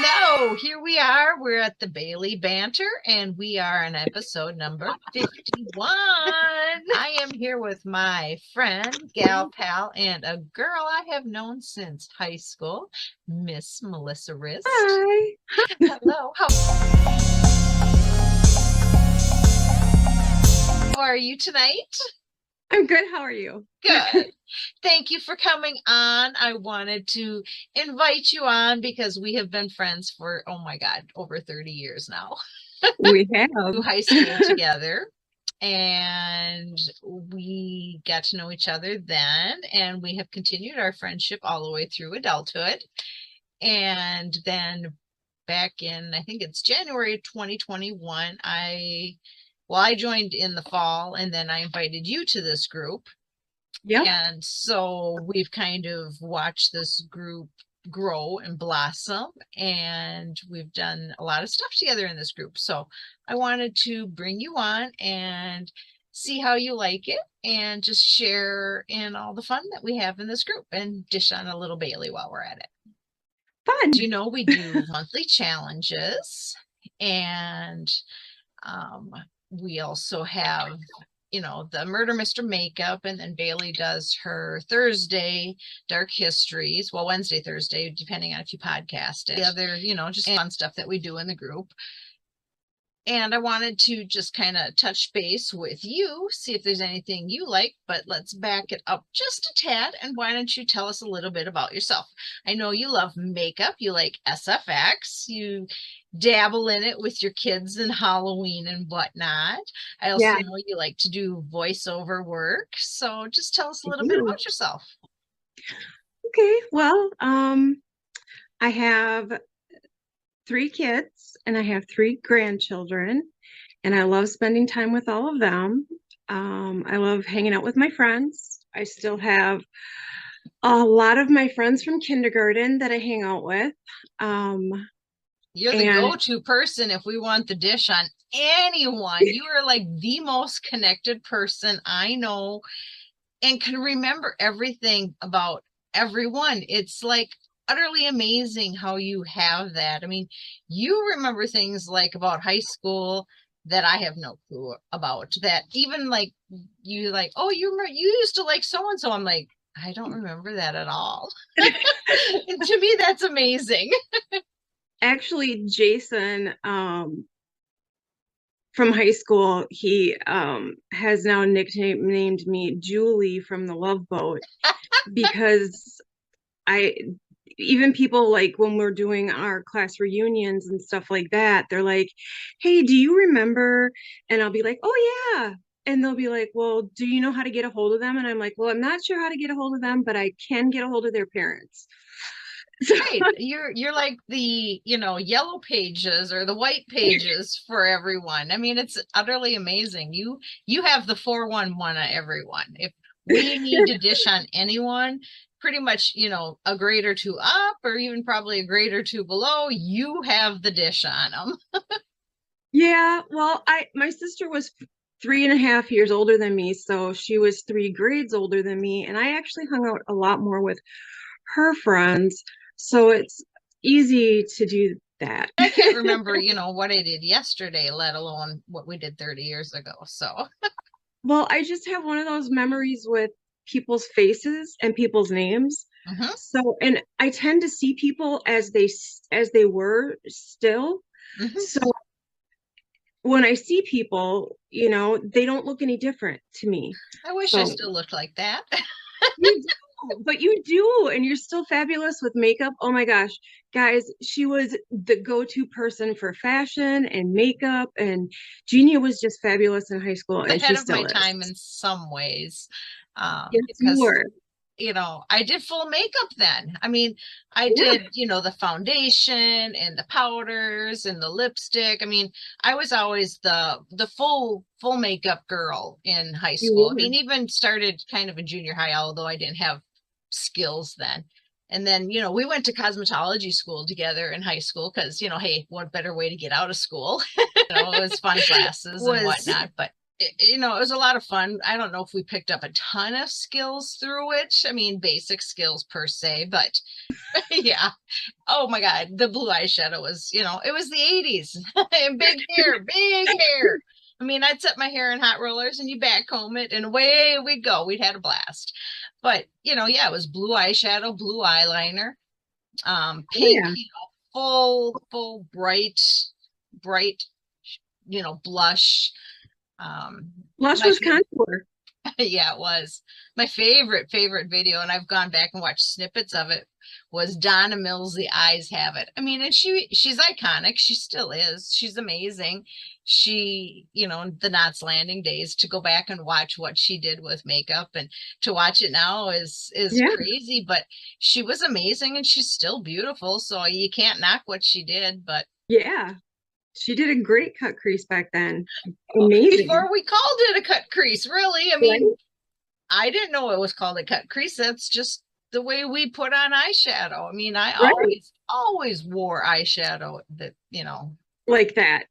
So here we are. We're at the Bailey Banter, and we are on episode number 51. I am here with my friend, gal pal, and a girl I have known since high school, Miss Melissa Rist. Hi. Hello. How are you tonight? I'm good. How are you? Good. Thank you for coming on. I wanted to invite you on because we have been friends for, oh my God, over 30 years now. We have. High school together, and we got to know each other then, and we have continued our friendship all the way through adulthood. And then back in, I think it's January 2021, I joined in the fall, and then I invited you to this group. Yep. And so we've kind of watched this group grow and blossom, and we've done a lot of stuff together in this group. So I wanted to bring you on and see how you like it and just share in all the fun that we have in this group and dish on a little Bailey while we're at it. Fun. You know, we do monthly challenges, and we also have, you know, the Murder Mr. Makeup, and then Bailey does her Thursday Dark Histories. Well, Wednesday, Thursday, depending on if you podcast it. The other, you know, just fun stuff that we do in the group. And I wanted to just kind of touch base with you, see if there's anything you like, but let's back it up just a tad. And why don't you tell us a little bit about yourself? I know you love makeup, you like SFX, you dabble in it with your kids and Halloween and whatnot. I also know you like to do voiceover work. So just tell us a little bit about yourself. Okay. Well, I have 3 kids and I have 3 grandchildren, and I love spending time with all of them. I love hanging out with my friends. I still have a lot of my friends from kindergarten that I hang out with. You're the go-to person if we want the dish on anyone. You are like the most connected person I know and can remember everything about everyone. It's like utterly amazing how you have that. I mean, you remember things like about high school that I have no clue about, that even like you like, oh, you used to like so and so. I'm like, I don't remember that at all. And to me, that's amazing. Actually, Jason, from high school, he has now nicknamed me Julie from the Love Boat because even people, like when we're doing our class reunions and stuff like that, they're like, hey, do you remember? And I'll be like, oh yeah. And they'll be like, well, do you know how to get a hold of them? And I'm like, well, I'm not sure how to get a hold of them, but I can get a hold of their parents. Right. You're like the, you know, yellow pages or the white pages for everyone. I mean, it's utterly amazing. You have the 411 on everyone. If we need to dish on anyone, pretty much, you know, a grade or 2 up, or even probably a grade or 2 below, you have the dish on them. Yeah, well, my sister was 3.5 years older than me, so she was 3 grades older than me, and I actually hung out a lot more with her friends, so it's easy to do that. I can't remember, you know, what I did yesterday, let alone what we did 30 years ago. So, well, I just have one of those memories with people's faces and people's names. So, and I tend to see people as they were still. So when I see people, you know, they don't look any different to me. I wish I still looked like that. You do, but you do, and you're still fabulous with makeup. Oh my gosh, guys, she was the go-to person for fashion and makeup, and Genya was just fabulous in high school, and Ahead she of still my is. time in some ways. Yes, you Because were. you know, I did full makeup then. I mean, I did, you know, the foundation and the powders and the lipstick. I mean, I was always the full makeup girl in high school. I mean, even started kind of in junior high, although I didn't have skills then. And then, you know, we went to cosmetology school together in high school because, you know, hey, what better way to get out of school? You know, it was fun classes and whatnot. But it was a lot of fun. I don't know if we picked up a ton of skills through it. I mean, basic skills per se, but yeah. Oh my God, the blue eyeshadow was, it was the 80s and big hair, big hair. I mean, I'd set my hair in hot rollers and you back comb it and away we'd go. We'd had a blast. But, yeah, it was blue eyeshadow, blue eyeliner, Oh pink, yeah. full, bright, blush. Blush My was contour. Yeah, it was my favorite video, and I've gone back and watched snippets of it. Was Donna Mills' "The Eyes Have It"? I mean, and she's iconic. She still is. She's amazing. She, the Knots Landing days. To go back and watch what she did with makeup, and to watch it now is Yeah. crazy. But she was amazing, and she's still beautiful. So you can't knock what she did. But Yeah. She did a great cut crease back then. Amazing. before we called it a cut crease, really, I Right? mean, I didn't know it was called a cut crease. That's just the way we put on eyeshadow. I mean, I Right. always wore eyeshadow that, Like that.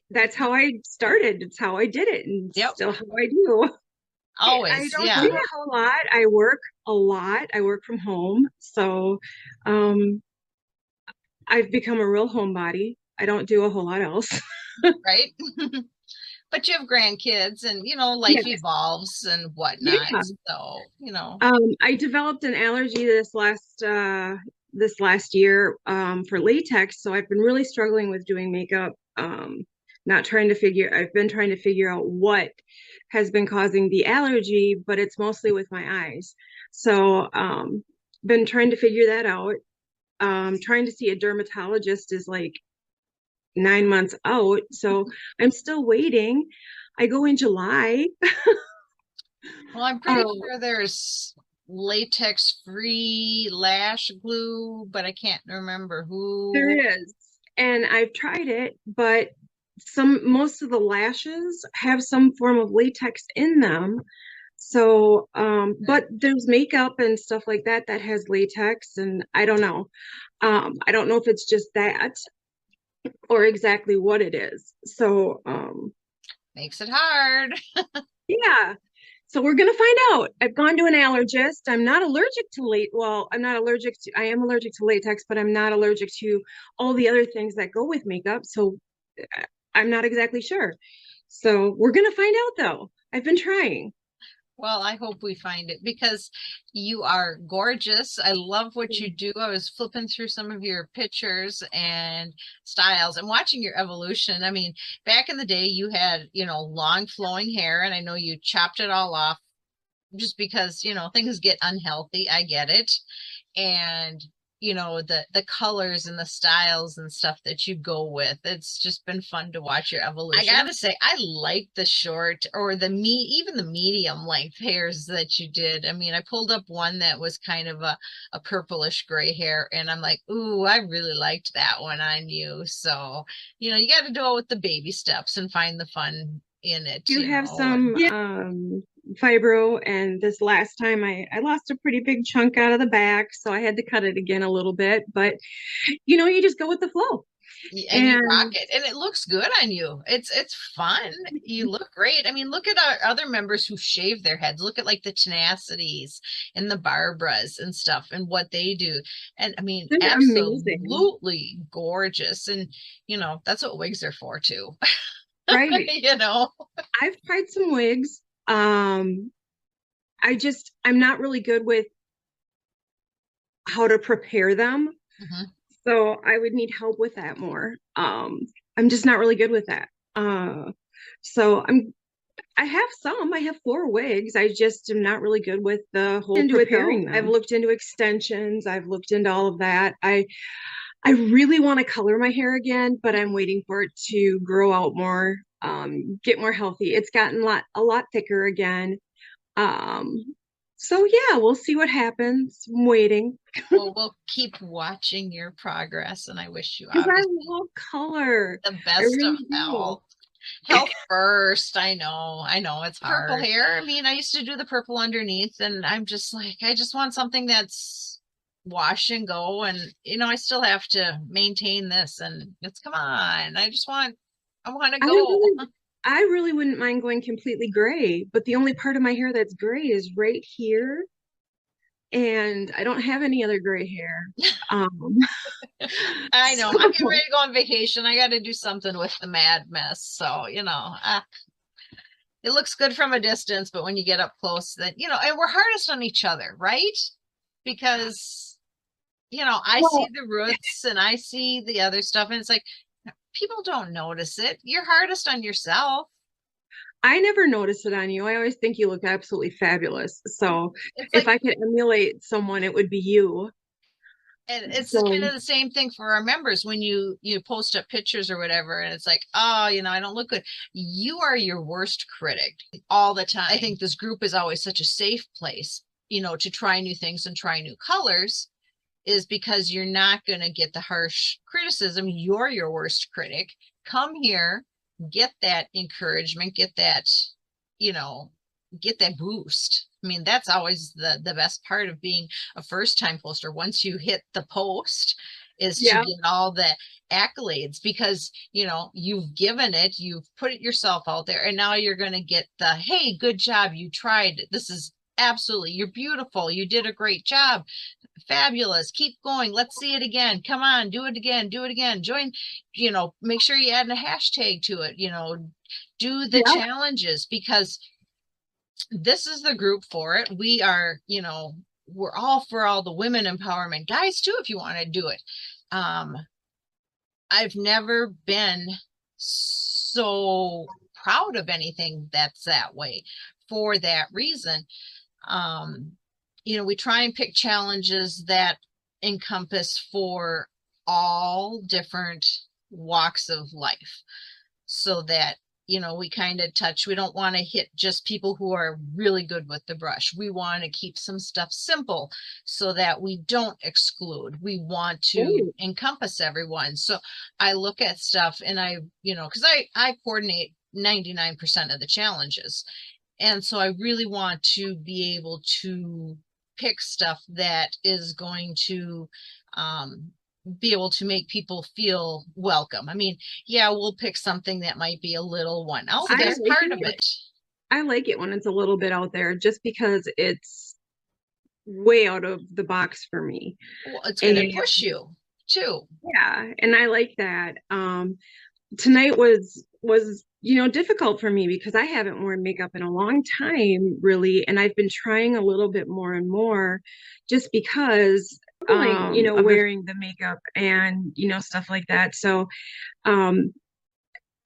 That's how I started. It's how I did it and yep, still how I do. I always. don't Yeah. do a whole lot. I work a lot. I work from home. So um I've become a real homebody. I don't do a whole lot else. Right. But you have grandkids and, life Yes. evolves and whatnot. Yeah. So, I developed an allergy this last year for latex, so I've been really struggling with doing makeup. Not trying to figure. I've been trying to figure out what has been causing the allergy, but it's mostly with my eyes. So, been trying to figure that out. Trying to see a dermatologist is like 9 months out, so I'm still waiting. I go in July. well, I'm pretty Um, sure there's latex free lash glue, but I can't remember There who. is, and I've tried it, but most of the lashes have some form of latex in them. So, but there's makeup and stuff like that that has latex, and I don't know. I don't know if it's just that or exactly what it is. So, Makes it hard. yeah. So we're gonna find out. I've gone to an allergist. I'm not allergic to well, I am allergic to latex, but I'm not allergic to all the other things that go with makeup. So I'm not exactly sure. So we're gonna find out though. I've been trying. Well, I hope we find it because you are gorgeous. I love what you do. I was flipping through some of your pictures and styles and watching your evolution. I mean, back in the day, you had, long flowing hair, and I know you chopped it all off just because, things get unhealthy. I get it. And the colors and the styles and stuff that you go with, it's just been fun to watch your evolution. I gotta say, I like the short or even the medium length hairs that you did. I mean, I pulled up one that was kind of a purplish gray hair, and I'm like, ooh, I really liked that one on you. So you got to do it with the baby steps and find the fun in it, You have and some fibro, and this last time I lost a pretty big chunk out of the back, so I had to cut it again a little bit. But you just go with the flow. you rock And it, and it looks good on you. It's fun. You look great. I mean, look at our other members who shave their heads. Look at like the Tenacities and the Barbaras and stuff and what they do. And I mean, they're amazing, absolutely gorgeous. And that's what wigs are for too. right? you know I've tried some wigs. I'm not really good with how to prepare them. Mhm. So I would need help with that more. I'm just not really good with that. So I have some. I have 4 wigs. I just am not really good with the whole preparing them. I've looked into extensions. I've looked into all of that. I really want to color my hair again, but I'm waiting for it to grow out more, get more healthy. It's gotten a lot thicker again. Um, so yeah, we'll see what happens. I'm waiting Well, we'll keep watching your progress, and I wish you because I obviously love color. the I best of really do. health. Health first. I know it's purple Hard. hair. I mean, I used to do the purple underneath, and I'm just like, I just want something that's wash and go. And I still have to maintain this, and it's come on. I want to I go. really I really wouldn't mind going completely gray, but the only part of my hair that's gray is right here, and I don't have any other gray hair. Um, I know. I'm getting ready so to go on vacation. I got to do something with the mad mess. So, it looks good from a distance, but when you get up close, then, and we're hardest on each other, right? Because, I see well, the roots and I see the other stuff, and it's like, people don't notice it. You're hardest on yourself. I never notice it on you. I always think you look absolutely fabulous. So It's if like, I could emulate someone, it would be you. and it's just kind So of the same thing for our members when you post up pictures or whatever, and it's like, oh, I don't look good. You are your worst critic all the time. I think this group is always such a safe place, to try new things and try new colors, is because you're not going to get the harsh criticism. You're your worst critic. Come here, get that encouragement, you know, get that boost. I mean, that's always the best part of being a first time poster. Once you hit the post, is to yeah, get all the accolades, because you've given it, you've put it yourself out there, and now you're going to get the, hey, good job, you tried, this is absolutely, you're beautiful, you did a great job, fabulous, keep going, let's see it again, come on, do it again, do it again, join, make sure you add a hashtag to it, do the yeah. challenges, because this is the group for it. We are, we're all for all the women empowerment, guys too, if you want to do it. um I've never been so proud of anything that's that way, for that reason. um we try and pick challenges that encompass for all different walks of life, so that we kind of touch, we don't want to hit just people who are really good with the brush. We want to keep some stuff simple so that we don't exclude. We want to Oh, encompass everyone. So I look at stuff, and because I coordinate 99% of the challenges, and so I really want to be able to pick stuff that is going to um, be able to make people feel welcome. I mean, yeah, we'll pick something that might be a little one out I there, like part of it. it. I like it when it's a little bit out there just because it's way out of the box for me. Well, it's going to And push you too. yeah, and I like that. Tonight was difficult for me because I haven't worn makeup in a long time, really, and I've been trying a little bit more and more just because of wearing the makeup and stuff like that. So um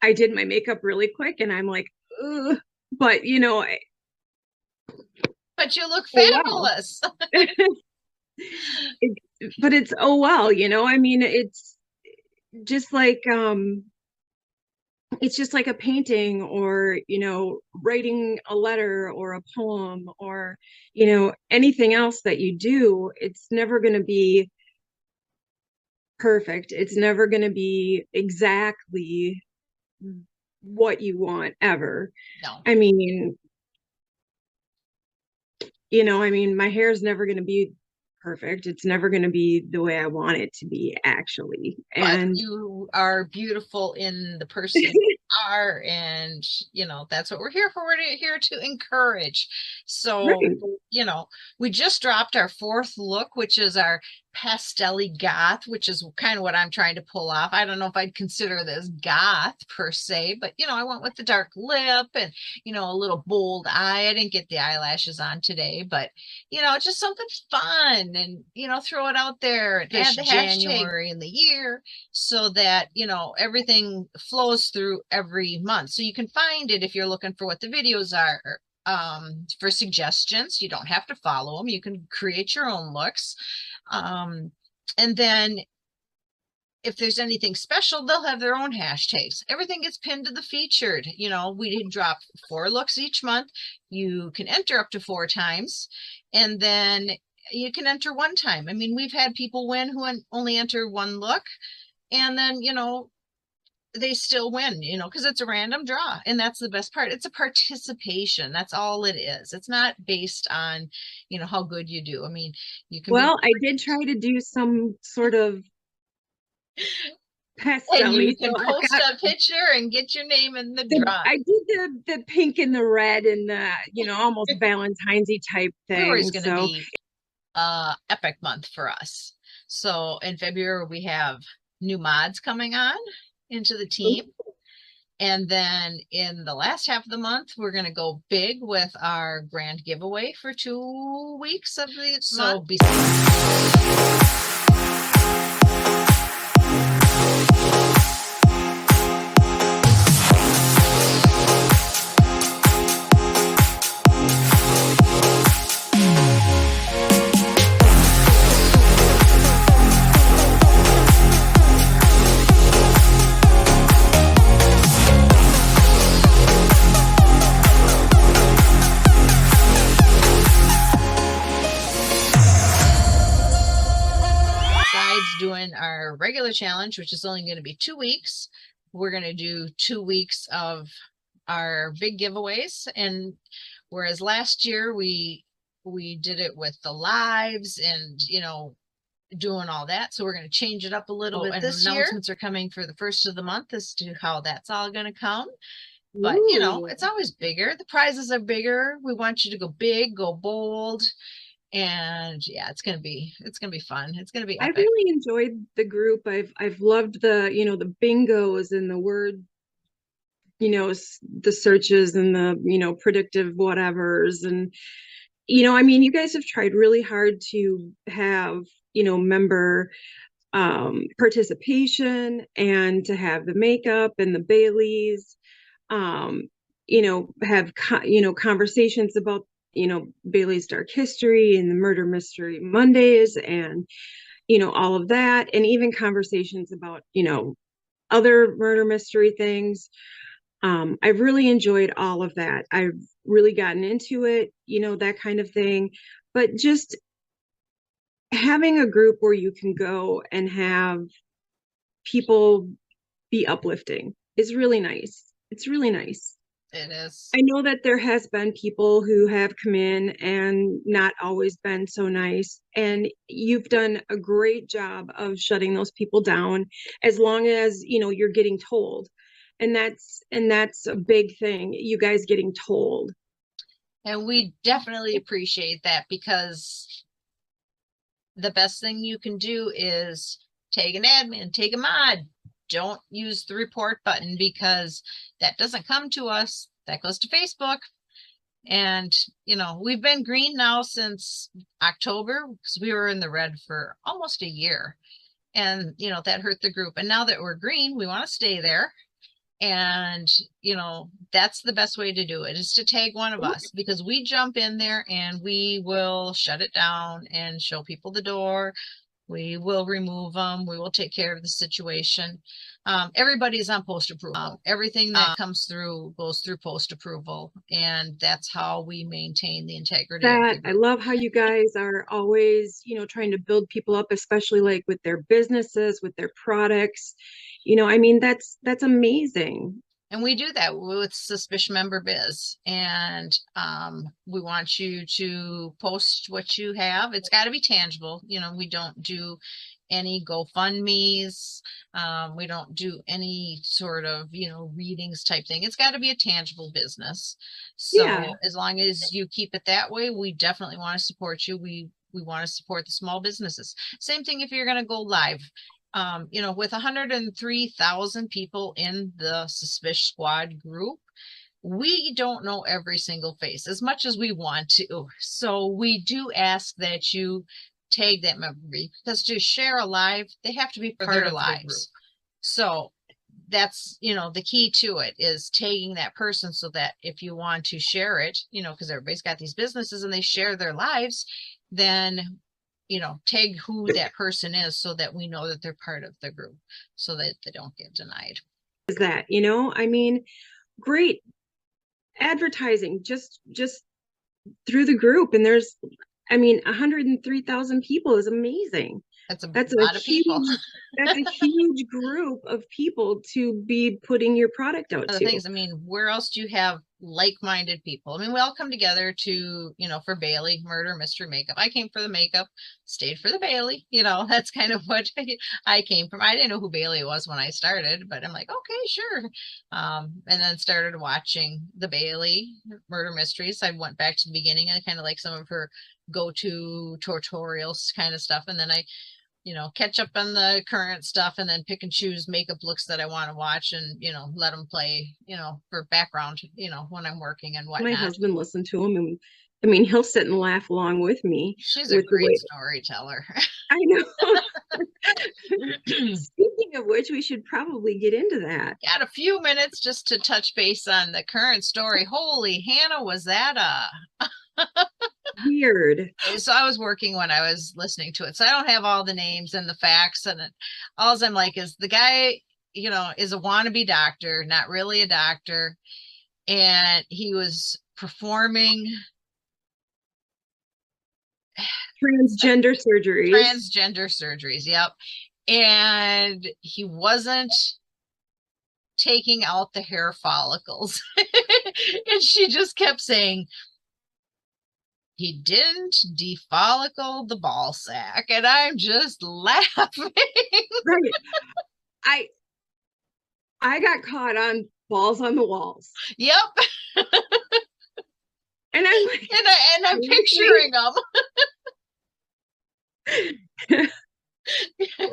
I did my makeup really quick and I'm like, ugh. But But you look oh well. fabulous. it, but it's oh well, I mean, just like it's just like a painting or writing a letter or a poem or anything else that you do. It's never going to be perfect. It's never going to be exactly what you want ever. No, I mean, my hair is never going to be perfect. It's never going to be the way I want it to be, actually. but And you are beautiful in the person you are, and that's what we're here for. We're here to encourage. So right. we just dropped our fourth look, which is our pastelly goth, which is kind of what I'm trying to pull off. I don't know if I'd consider this goth per se, but I went with the dark lip and a little bold eye. I didn't get the eyelashes on today, but just something fun, and throw it out there and add the January and the year, so that everything flows through every month. So you can find it if you're looking for what the videos are, for suggestions. You don't have to follow them, you can create your own looks. And then if there's anything special, they'll have their own hashtags. Everything gets pinned to the featured. We drop 4 looks each month. You can enter up to 4 times, and then you can enter 1 time. I mean, we've had people win who only enter 1 look, and then they still win, because it's a random draw, and that's the best part. It's a participation, that's all it is. It's not based on how good you do. I mean, you can be Well, I did try to do some sort of pest, And you Ellie. can So I've post got a picture and get your name in the drawing. I did the pink and the red and the, almost Valentine's-y type February is thing. going to So be epic month for us. So in February, we have new mods coming on into the team. And then in the last half of the month, we're going to go big with our grand giveaway for 2 weeks of the month. Besides doing our regular challenge, which is only going to be 2 weeks, we're going to do 2 weeks of our big giveaways. And whereas last year we did it with the lives and doing all that, so we're going to change it up a little bit this year. Announcements are coming for the first of the month as to how that's all going to come. But it's always bigger. The prizes are bigger. We want you to go big, go bold. And yeah, it's gonna be fun. It's gonna be epic. I really enjoyed the group. I've loved the bingos and the word, the searches and the predictive whatevers. And you guys have tried really hard to have member participation and to have the makeup and the Baileys, have conversations about Bailey's Dark History and the Murder Mystery Mondays and all of that, and even conversations about other murder mystery things. I've really enjoyed all of that. I've really gotten into it, that kind of thing. But just having a group where you can go and have people be uplifting is really nice. It's really nice. It is. I know that there has been people who have come in and not always been so nice, and you've done a great job of shutting those people down as long as you're getting told. And that's a big thing, you guys getting told. And we definitely appreciate that, because the best thing you can do is take an admin, take a mod. Don't use the report button, because that doesn't come to us. That goes to Facebook. And, we've been green now since October, because we were in the red for almost a year. And, that hurt the group. And now that we're green, we want to stay there. And, that's the best way to do it, is to tag one of us, because we jump in there and we will shut it down and show people the door. We will remove them. We will take care of the situation. Everybody's on post approval. Everything that comes through goes through post approval. And that's how we maintain the integrity of the group. I love how you guys are always, trying to build people up, especially like with their businesses, with their products. That's amazing. And we do that with Suspish Member Biz. And we want you to post what you have. It's got to be tangible. We don't do any GoFundMes. We don't do any sort of, readings type thing. It's got to be a tangible business. So as long as you keep it that way, we definitely want to support you. We want to support the small businesses. Same thing if you're going to go live. With 103,000 people in the Suspish Squad group, we don't know every single face as much as we want to. So we do ask that you tag that member, because to share a live, they have to be part of their lives. So that's, the key to it is tagging that person, so that if you want to share it, because everybody's got these businesses and they share their lives, then tag who that person is, so that we know that they're part of the group, so that they don't get denied. Is that, great advertising just through the group. And there's, 103,000 people is amazing. That's a lot of people. That's a huge group of people to be putting your product out to. Things, where else do you have like-minded people. I mean, we all come together to, for Bailey, murder, mystery, makeup. I came for the makeup, stayed for the Bailey. That's kind of what I came from. I didn't know who Bailey was when I started, but I'm like, okay, sure. And then started watching the Bailey murder mysteries. I went back to the beginning. I kind of like some of her go-to tutorials kind of stuff. And then I catch up on the current stuff and then pick and choose makeup looks that I want to watch and, let them play, for background, when I'm working and My whatnot. husband listened to him, and I mean, he'll sit and laugh along with me She's a with the great way storyteller. I know. Speaking of which, we should probably get into that. Got a few minutes just to touch base on the current story. Holy Hannah, was that Weird. so I was working when I was listening to it. So I don't have all the names and the facts. And all I'm like is the guy, is a wannabe doctor, not really a doctor. And he was performing Transgender surgeries. transgender surgeries. Yep. And he wasn't taking out the hair follicles. And she just kept saying, he didn't defollicle the ball sack. And I'm just laughing. Right. I got caught on balls on the walls. Yep. And I'm like, and I'm picturing them. Do you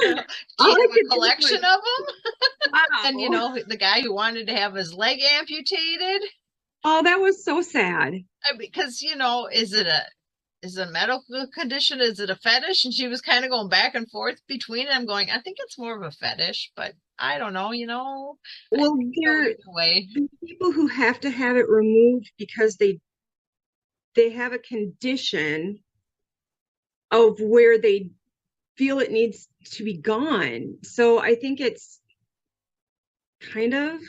have a collection of them? wow. And the guy who wanted to have his leg amputated. Oh, that was so sad. Because is it a medical condition? Is it a fetish? And she was kind of going back and forth between it. I'm going, I think it's more of a fetish, but I don't know, Well, there are people who have to have it removed because they have a condition of where they feel it needs to be gone. So I think it's kind of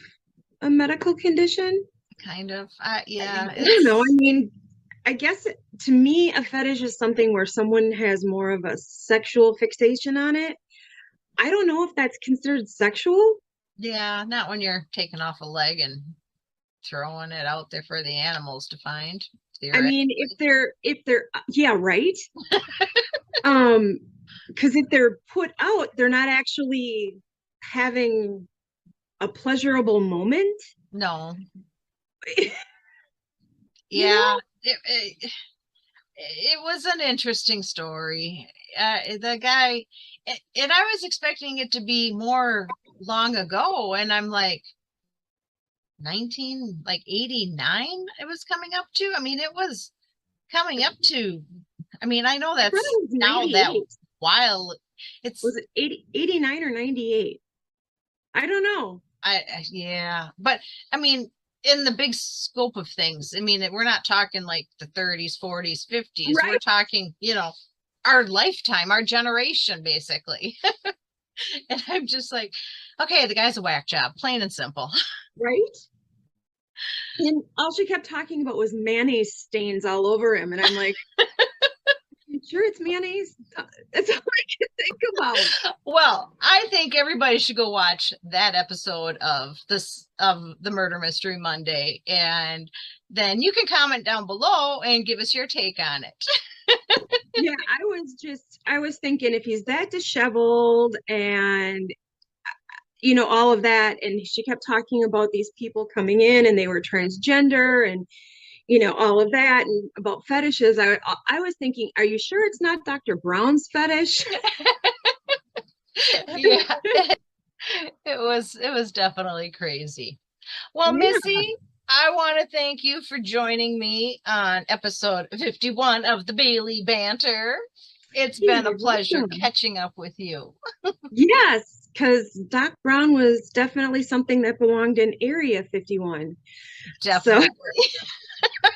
a medical condition. Kind of. Yeah. I don't know. I mean, I guess to me, a fetish is something where someone has more of a sexual fixation on it. I don't know if that's considered sexual. Yeah, not when you're taking off a leg and throwing it out there for the animals to find. I mean, if they're yeah, right. Because if they're put out, they're not actually having a pleasurable moment. No. Yeah, it was an interesting story. The guy, and I was expecting it to be more long ago, and I'm like 89 it was coming up to. I mean, it was coming up to, I mean, I know that's now that while was it 89 or 98? I don't know. Yeah, but I mean, in the big scope of things, I mean, we're not talking like the 30s, 40s, 50s. Right. We're talking, our lifetime, our generation, basically. And I'm just like, okay, the guy's a whack job, plain and simple. Right? And all she kept talking about was mayonnaise stains all over him. And I'm like, sure it's mayonnaise? That's all I can think about. Well, I think everybody should go watch that episode of the Murder Mystery Monday, and then you can comment down below and give us your take on it. Yeah, I was thinking if he's that disheveled and all of that, and she kept talking about these people coming in and they were transgender and all of that and about fetishes. I was thinking, are you sure it's not Dr. Brown's fetish? Yeah, it was definitely crazy. Well, yeah. Missy, I want to thank you for joining me on episode 51 of the Bailey Banter. It's been a pleasure catching up with you. Yes, because Doc Brown was definitely something that belonged in Area 51. Definitely. So.